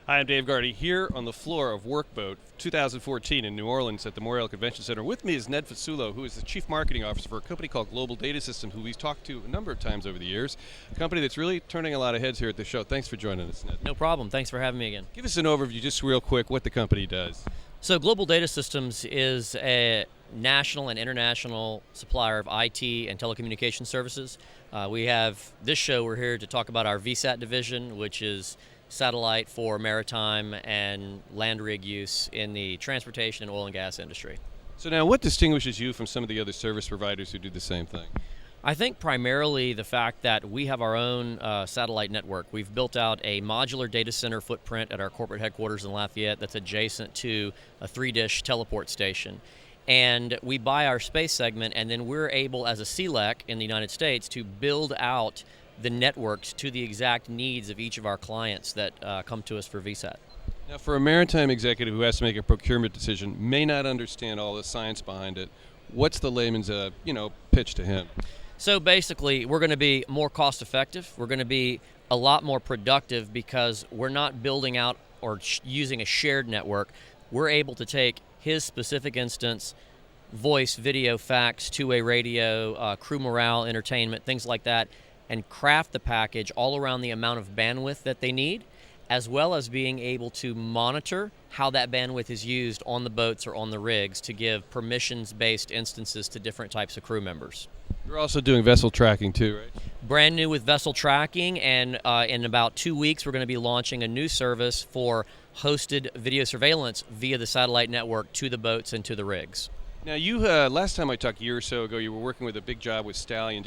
Hi, I'm Dave Gardy here on the floor of WorkBoat 2014 in New Orleans at the Memorial Convention Center. With me is NedFasullo, who is the Chief Marketing Officer for a company called Global Data Systems, who we've talked to a number of times over the years. A company that's really turning a lot of heads here at the show. Thanks for joining us, Ned. No problem. Thanks for having me again. Give us an overview, just real quick, what the company does. So Global Data Systems is a national and international supplier of IT and telecommunication services. We're here to talk about our VSAT division, which is satellite for maritime and land rig use in the transportation and oil and gas industry. So now, what distinguishes you from some of the other service providers who do the same thing? I think primarily the fact that we have our own satellite network. We've built out a modular data center footprint at our corporate headquarters in Lafayette that's adjacent to a 3-dish teleport station. And we buy our space segment, and then we're able, as a CLEC in the United States, to build out the networks to the exact needs of each of our clients that come to us for VSAT. Now, for a maritime executive who has to make a procurement decision, may not understand all the science behind it, what's the layman's pitch to him? So basically, we're going to be more cost effective. We're going to be a lot more productive because we're not building out or using a shared network. We're able to take his specific instance, voice, video, fax, two-way radio, crew morale, entertainment, things like that, and craft the package all around the amount of bandwidth that they need, as well as being able to monitor how that bandwidth is used on the boats or on the rigs to give permissions-based instances to different types of crew members. You're also doing vessel tracking too, right? Brand new with vessel tracking, and in about 2 weeks we're going to be launching a new service for hosted video surveillance via the satellite network to the boats and to the rigs. Now, you last time I talked a year or so ago, you were working with a big job with Stallion.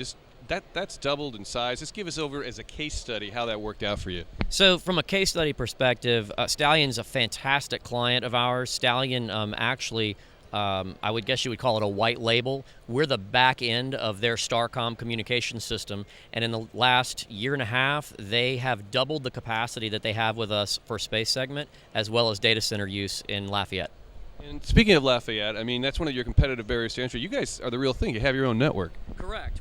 That's doubled in size. Just give us over as a case study how that worked out for you. So from a case study perspective, Stallion's a fantastic client of ours. Stallion I would guess you would call it a white label. We're the back end of their Starcom communication system, and in the last year and a half, they have doubled the capacity that they have with us for space segment, as well as data center use in Lafayette. And speaking of Lafayette, I mean, that's one of your competitive barriers to entry. You guys are the real thing. You have your own network. Correct.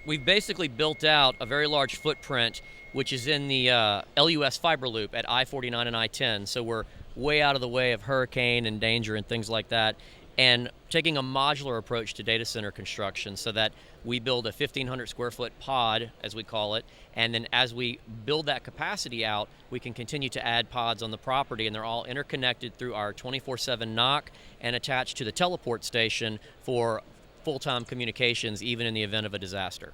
We've basically built out a very large footprint, which is in the LUS fiber loop at I-49 and I-10. So we're way out of the way of hurricane and danger and things like that, and taking a modular approach to data center construction so that we build a 1,500 square foot pod, as we call it, and then as we build that capacity out, we can continue to add pods on the property, and they're all interconnected through our 24/7 NOC and attached to the teleport station for full-time communications, even in the event of a disaster.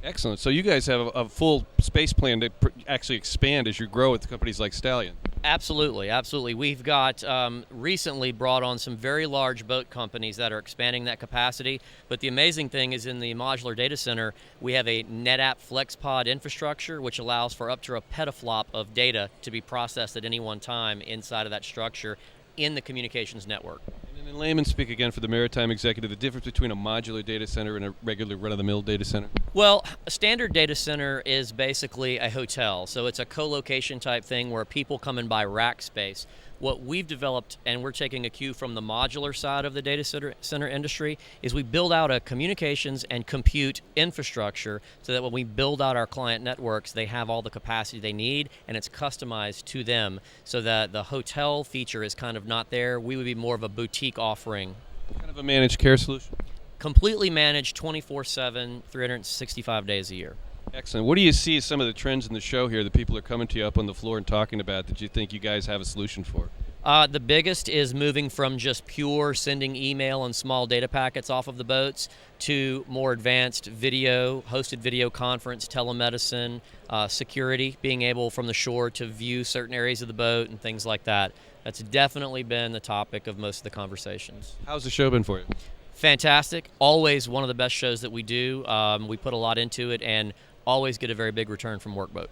Excellent. So you guys have a full space plan to actually expand as you grow with companies like Stallion. Absolutely, absolutely. We've got recently brought on some very large boat companies that are expanding that capacity, but the amazing thing is in the modular data center, we have a NetApp FlexPod infrastructure, which allows for up to a petaflop of data to be processed at any one time inside of that structure in the communications network. And in layman's speak, again, for the maritime executive, the difference between a modular data center and a regular run-of-the-mill data center? Well, a standard data center is basically a hotel. So it's a co-location type thing where people come and buy rack space. What we've developed, and we're taking a cue from the modular side of the data center industry, is we build out a communications and compute infrastructure so that when we build out our client networks, they have all the capacity they need, and it's customized to them so that the hotel feature is kind of not there. We would be more of a boutique offering. Kind of a managed care solution? Completely managed 24/7, 365 days a year. Excellent. What do you see as some of the trends in the show here that people are coming to you up on the floor and talking about that you think you guys have a solution for? The biggest is moving from just pure sending email and small data packets off of the boats to more advanced video, hosted video conference, telemedicine, security, being able from the shore to view certain areas of the boat and things like that. That's definitely been the topic of most of the conversations. How's the show been for you? Fantastic. Always one of the best shows that we do. We put a lot into it and always get a very big return from WorkBoat.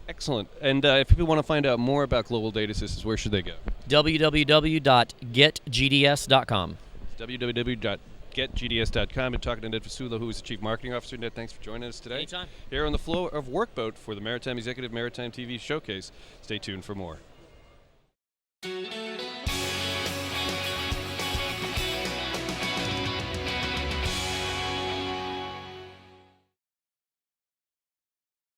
Excellent. And if people want to find out more about Global Data Systems, where should they go? www.getgds.com. www.getgds.com. And talking to NedFasullo, who is the Chief Marketing Officer. Ned, thanks for joining us today. Anytime. Here on the floor of WorkBoat for the Maritime Executive Maritime TV Showcase. Stay tuned for more.